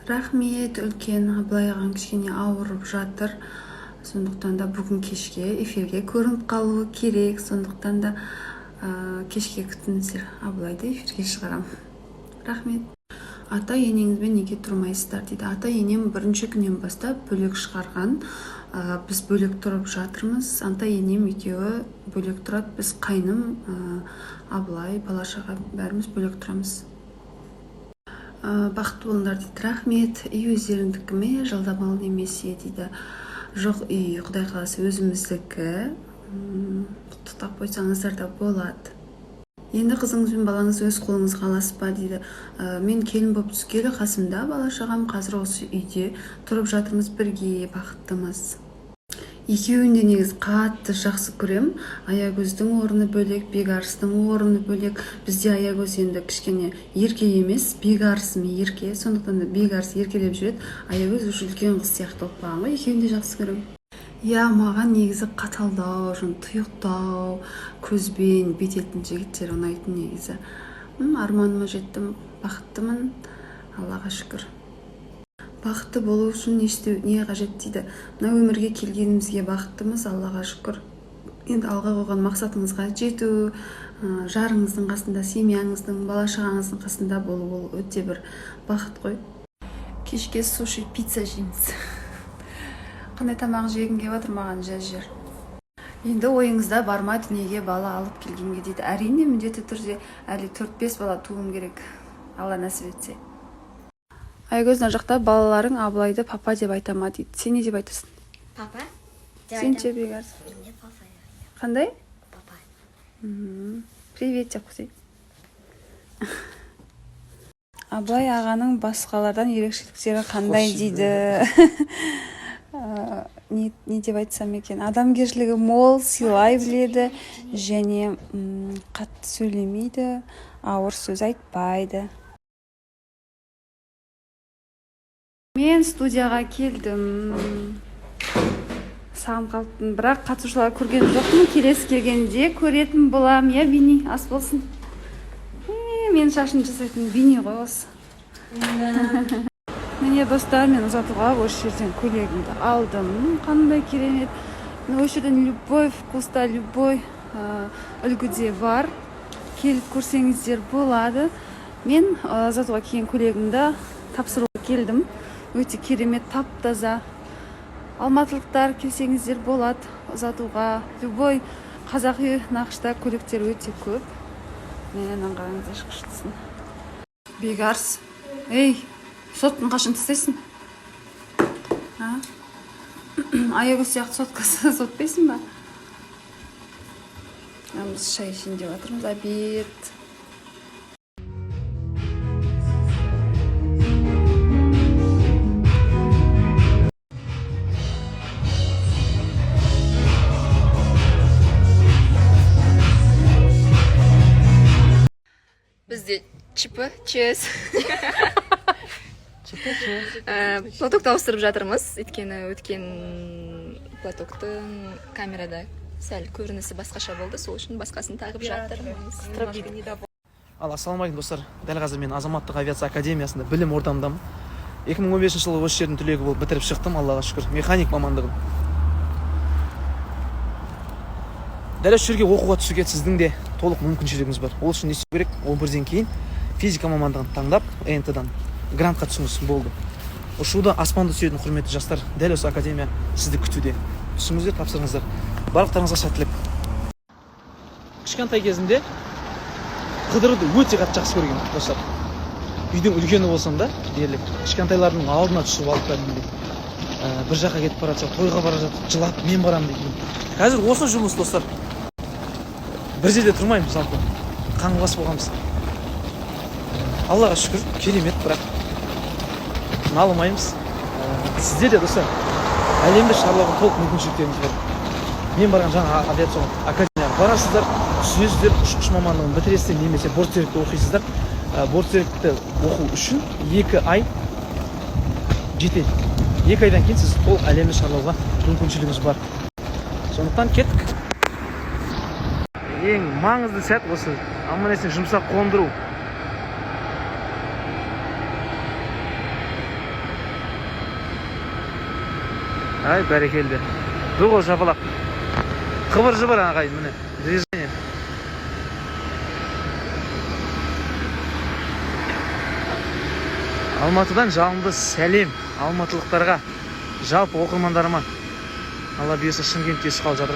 Рахмет, үлкен Абылай ағаң кішкене ауырып жатыр. Сондықтан да бүгін кешке эфирге көрініп қалуы керек. Сондықтан да кешке күтіңіздер. Абылайды эфирге шығарам. Рахмет. Ата енеңізбен неге тұрмайсыздар дейді. Ата енем бірінші күннен бастап бөлек шығарған. Біз бөлек тұрып жатырмыз. Ата енем екеуі бөлек тұрады. Біз қайным, Абылай, бала-шаға бәріміз бөлек тұрамыз. Бақытты болыңдар дейді. Рахмет. Үй өздеріңдікі ме, жалдамалы немесе дейді. Жоқ, үй Құдай қаласа өзіміздікі. Құттықтап қойсаңыздар да болады. Енді қызыңыз бен балаңыз өз қолыңызға аласыз ба дейді. Мен келін болып түскелі қасымда бала-шағам, қазір осы үйде тұрып жатырмыз, бірге бақыттымыз. Екеуін де негізі қатты жақсы көрем. Аягөздің орны бөлек, Бекарыстың орны бөлек. Бізде Аягөз енді кішкене ерке емес, Бекарыс ерке. Сондықтан да Бекарыс еркелеп жүреді. Аягөз үш үлкен қыз сияқты болып қалған ғой. Екеуін де жақсы көрем. Я, маған негізі қаталдау, тұйықтау, көзбен бететін жігіттер ұнайтын негізі. Арманыма жеттім, бақыттымын, Аллаға шүкір. Бақытты болу үшін не қажет дейді. Мына өмірге келгенімізге бақыттымыз, Аллаға шүкір. Енді алға қойған мақсатыңызға жету, жарыңыздың қасында, семьяңыздың, бала-шағаңыздың қасында болу, ол өте бір бақыт қой. Кешке суши, пицца жейміз. Қандай тамақ жегің келіп отыр, маған жер. Енді ойыңызда бар ма дүниеге бала алып келгенге дейді. Әрине, міндетті түрде әлі 4-5 бала туым керек. Алла нәсіп етсе. Аягөздің жақта балаларың Абылайды папа деп айта ма дейді. Сен не деп айтасың? Папа? Сен ше Бекарыс? Қандай? Папа. Привет деп қойсай. Абылай ағаның басқалардан ерекшеліктері қандай дейді. Не деп айтсам екен, адамгершілігі мол, сыйлай біледі және қатты сөйлемейді, ауыр сөз айтпайды. Мен студияға келдім, сағым қалыптым, бірақ қатысушылар көрген жоқпын. Келесі келгенде көретін болам. Я, Бини, ас болсын. Мен шашын жасайтын Бини ғой осы. Міне достар, мен ұзатуға осы жерден көйлегімді алдым. Қандай керемет. Осы жерден любой вкуста, любой үлгіде бар. Келіп көрсеңіздер болады. Мен ұзатуға киген көйлегімді тапсыруға келдім. Өте керемет, тап-таза. Алматылықтар келсеңіздер болады. Ұзатуға любой қазақи нақышта көйлектер өте көп. Менен қараңыздар шықшытсын. Бекарыс, ей! Соттың қашын тістейсің? Аягөз сияқты соткасы сотпайсың ба? Біз шай ішейін деп жатырмыз, обед. Бізде чипы, чез. Платокты ауыстырып жатырмыз, өйткені өткен платоктың камерада сәл көрінісі басқаша болды, сол үшін басқасын тағып жатырмыз. Ассалаумағалейкум достар, дәл қазір мен Азаматтық авиация академиясында білім ордамдамын. 2015 жылы осы жердің түлегі болып бітіріп шықтым, Аллаға шүкір, механик мамандығын. Дәл осы жерге оқуға түсуге сіздің де толық мүмкіншілігіңіз бар. Ол үшін не істеу керек? 11-ден кейін физика мамандығын таңдап, НТ-дан грантқа түсіңіз болды. Ұшуда аспанды сүйетін құрметті жастар, дәл осы академия сізді күтуде. Түсіңіздер, тапсырыңыздар. Барлықтарыңызға сәттілік. Кішкентай кезінде қыдыруды өте қатты жақсы көрген достар. Үйдің үлкені болсам да, дерлік кішкентайлардың алдына түсіп алып кәдімгідей бір жаққа кетіп бара жатса, тойға бара жатып, жылап, мен барамын дейтін. Қазір осы жұмыс достар. Бір жерде тұрмаймыз, жалпы қаңғыбас болғанбыз. Аллаға шүкір, керемет, бірақ налымаймыз. Сіздер де достар, әлемді шарлауға толық мүмкіншіліктеріңіз бар. Мен барған жаңа авиацион академияға барасыздар, түсесіздер, ұшқыш мамандығын бітіресіздер, немесе бортсерікті оқисыздар. Бортсерікті оқу үшін 2 ай жетеді. 2 айдан кейін сіз толық әлемді шарлауға мүмкіншілігіңіз бар. Сондықтан кеттік. Ең маңызды сәт осы аман-есен жұмсақ қондыру. Ай, бәрекелді. Бұғы жапалап. Қыбыр жыбыр ағайын, міне. Движение. Алматыдан жалынды сәлем алматылықтарға, жалпы оқырмандарыма. Алла бұйырса Шымкентке ұшқалы жатырмыз.